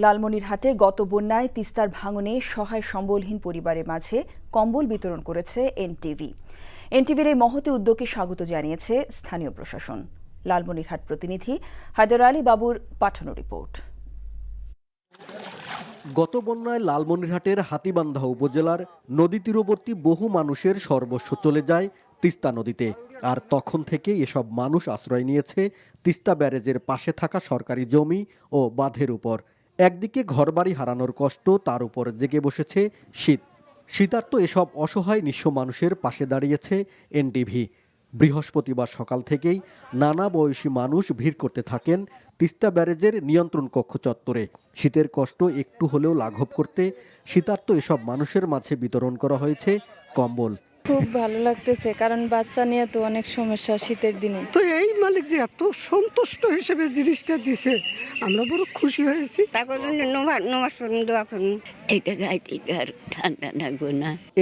লালমনিরহাটে গত বন্যায় তিস্তার ভাঙনে সহায় সম্বলহীন পরিবারের মাঝে কম্বল বিতরণ করেছে এনটিভি। এনটিভির এই মহতী উদ্যোগকে স্বাগত জানিয়েছে স্থানীয় প্রশাসন। লালমনিরহাট প্রতিনিধি হায়দার আলী বাবুর পাঠানো রিপোর্ট। গত বন্যায় লালমনিরহাটের হাতীবান্ধা উপজেলার নদী তীরবর্তী বহু মানুষের সর্বস্ব চলে যায় তিস্তা নদীতে। আর তখন থেকে এসব মানুষ আশ্রয় নিয়েছে তিস্তা ব্যারেজের পাশে থাকা সরকারি জমি ও বাঁধের উপর। একদিকে ঘরবাড়ি হারানোর কষ্ট, তার উপর জেগে বসেছে শীতার্ত এসব অসহায় নিঃস্ব মানুষের পাশে দাঁড়িয়েছে এনটিভি। বৃহস্পতিবার সকাল থেকেই নানা বয়সী মানুষ ভিড় করতে থাকেন তিস্তা ব্যারেজের নিয়ন্ত্রণ কক্ষ চত্বরে। শীতের কষ্ট একটু হলেও লাঘব করতে শীতার্ত এসব মানুষের মাঝে বিতরণ করা হয়েছে কম্বল। খুব ভালো লাগতেছে, কারণ বাচ্চা নিয়ে তো অনেক সমস্যা শীতের দিনে। তো এই মালিক যে এত সন্তুষ্ট হিসেবে জিনিসটা দিছে, আমরা বড় খুশি হয়েছি।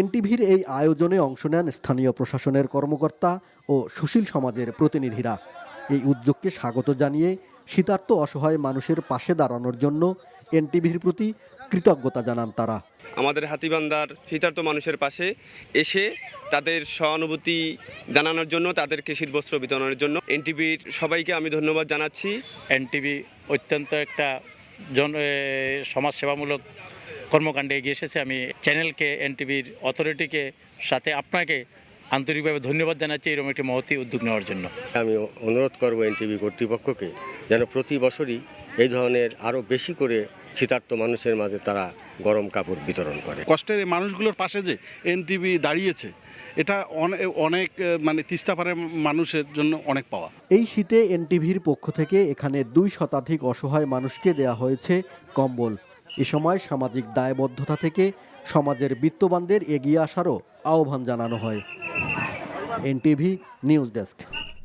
এনটিভির এই আয়োজনে অংশ নেন স্থানীয় প্রশাসনের কর্মকর্তা ও সুশীল সমাজের প্রতিনিধিরা। এই উদ্যোগকে স্বাগত জানিয়ে শীতার্ত অসহায় মানুষের পাশে দাঁড়ানোর জন্য এনটিভির প্রতি কৃতজ্ঞতা জানান তারা। আমাদের হাতীবান্ধার শীতার্ত মানুষের পাশে এসে তাদের সহানুভূতি জানানোর জন্য, তাদেরকে শীতবস্ত্র বিতরণের জন্য এনটিভির সবাইকে আমি ধন্যবাদ জানাচ্ছি। এনটিভি অত্যন্ত একটা সমাজসেবামূলক কর্মকাণ্ডে এগিয়ে এসেছে। আমি চ্যানেলকে, এনটিভির অথরিটিকে, সাথে আপনাকে আন্তরিকভাবে ধন্যবাদ জানাচ্ছি এরকম একটি মহতী উদ্যোগ নেওয়ার জন্য। আমি অনুরোধ করব এনটিভি কর্তৃপক্ষকে যেন প্রতি বছরই এই ধরনের আরও বেশি করে শীতার্ত মানুষের মাঝে তারা গরম কাপড় বিতরণ করে। কষ্টের এই মানুষগুলোর পাশে যে এনটিভি দাঁড়িয়েছে, এটা অনেক তিস্তা পাড়ের মানুষের জন্য অনেক পাওয়া। এই শীতে এনটিভির পক্ষ থেকে এখানে 2 শতাধিক অসহায় মানুষকে দেয়া হয়েছে কম্বল। এ সময় সামাজিক দায়বদ্ধতা থেকে সমাজের বিত্তবানদের এগিয়ে আসারও আহ্বান জানানো হয়। NTV news desk.